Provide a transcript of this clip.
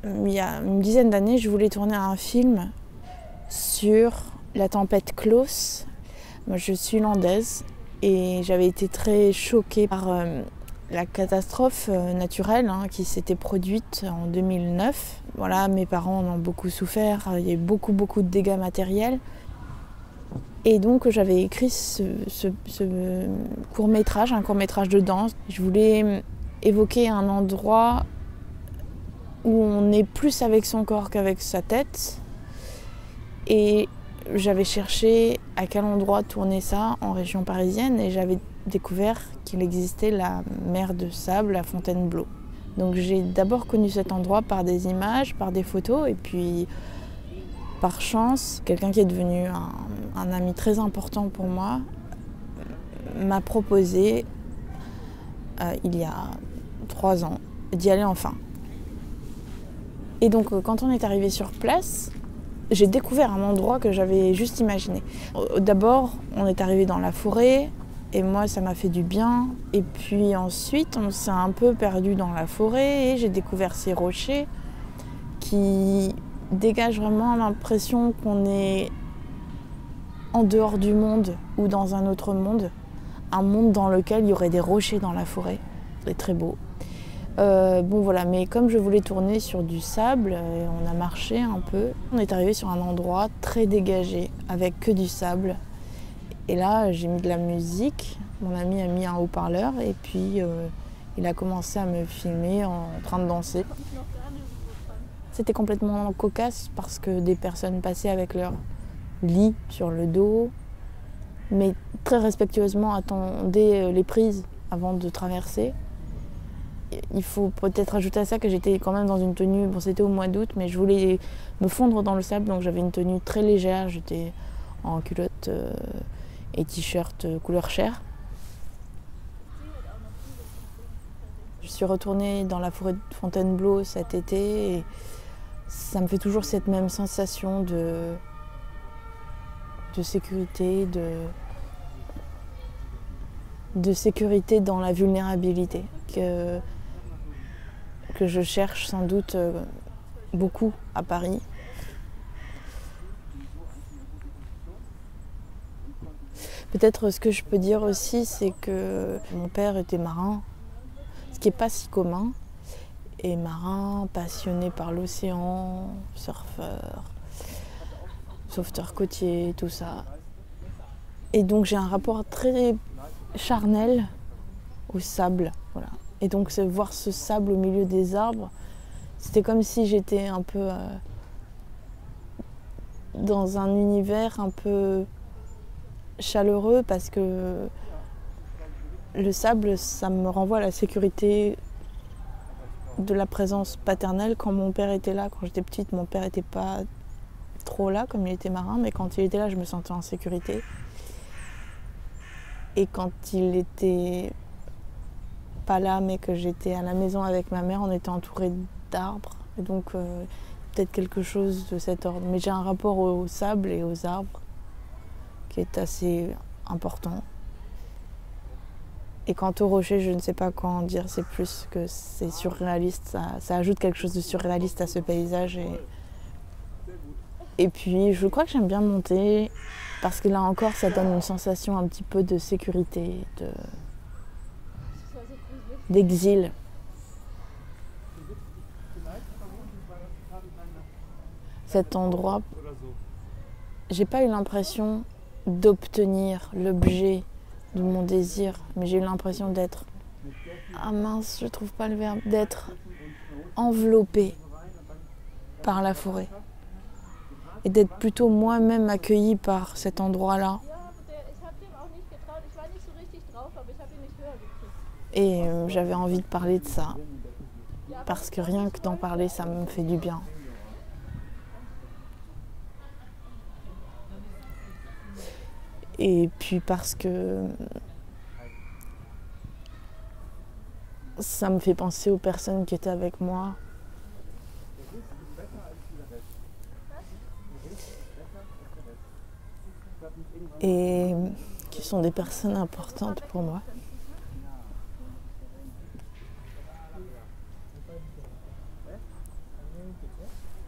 Il y a une dizaine d'années, je voulais tourner un film sur la tempête Klaus. Moi, je suis landaise et j'avais été très choquée par la catastrophe naturelle qui s'était produite en 2009. Voilà, mes parents en ont beaucoup souffert, il y a eu beaucoup de dégâts matériels. Et donc j'avais écrit ce court-métrage, un court-métrage de danse. Je voulais évoquer un endroit où on est plus avec son corps qu'avec sa tête. Et j'avais cherché à quel endroit tourner ça en région parisienne et j'avais découvert qu'il existait la mer de sable à Fontainebleau. Donc j'ai d'abord connu cet endroit par des images, par des photos et puis par chance, quelqu'un qui est devenu un ami très important pour moi m'a proposé il y a 3 ans d'y aller enfin. Et donc quand on est arrivé sur place, j'ai découvert un endroit que j'avais juste imaginé. D'abord, on est arrivé dans la forêt et moi ça m'a fait du bien. Et puis ensuite, on s'est un peu perdu dans la forêt et j'ai découvert ces rochers qui dégagent vraiment l'impression qu'on est en dehors du monde ou dans un autre monde. Un monde dans lequel il y aurait des rochers dans la forêt. C'est très beau. Bon voilà, mais comme je voulais tourner sur du sable, on a marché un peu. On est arrivé sur un endroit très dégagé, avec que du sable. Et là, j'ai mis de la musique. Mon ami a mis un haut-parleur et puis il a commencé à me filmer en train de danser. C'était complètement cocasse parce que des personnes passaient avec leur lit sur le dos, mais très respectueusement attendaient les prises avant de traverser. Il faut peut-être ajouter à ça que j'étais quand même dans une tenue, bon c'était au mois d'août, mais je voulais me fondre dans le sable, donc j'avais une tenue très légère, j'étais en culotte et t-shirt couleur chair. Je suis retournée dans la forêt de Fontainebleau cet été et ça me fait toujours cette même sensation de sécurité, de sécurité dans la vulnérabilité que je cherche sans doute beaucoup à Paris. Peut-être ce que je peux dire aussi, c'est que mon père était marin, ce qui n'est pas si commun. Et marin, passionné par l'océan, surfeur, sauveteur côtier, tout ça. Et donc j'ai un rapport très charnel au sable. Voilà. Et donc voir ce sable au milieu des arbres, c'était comme si j'étais un peu dans un univers un peu chaleureux parce que le sable, ça me renvoie à la sécurité de la présence paternelle quand mon père était là. Quand j'étais petite, mon père n'était pas trop là comme il était marin, mais quand il était là, je me sentais en sécurité. Et quand il était pas là, mais que j'étais à la maison avec ma mère, on était entouré d'arbres. Et donc peut-être quelque chose de cet ordre. Mais j'ai un rapport au sable et aux arbres qui est assez important. Et quant au rocher, je ne sais pas quoi en dire, c'est plus que c'est surréaliste, ça ajoute quelque chose de surréaliste à ce paysage. Et puis je crois que j'aime bien monter, parce que là encore ça donne une sensation un petit peu de sécurité, d'exil. Cet endroit, j'ai pas eu l'impression d'obtenir l'objet de mon désir, mais j'ai eu l'impression d'être, ah mince, je trouve pas le verbe, d'être enveloppée par la forêt et d'être plutôt moi-même accueillie par cet endroit-là. Et j'avais envie de parler de ça, parce que rien que d'en parler, ça me fait du bien. Et puis parce que ça me fait penser aux personnes qui étaient avec moi. Et qui sont des personnes importantes pour moi. Oui, peut-être.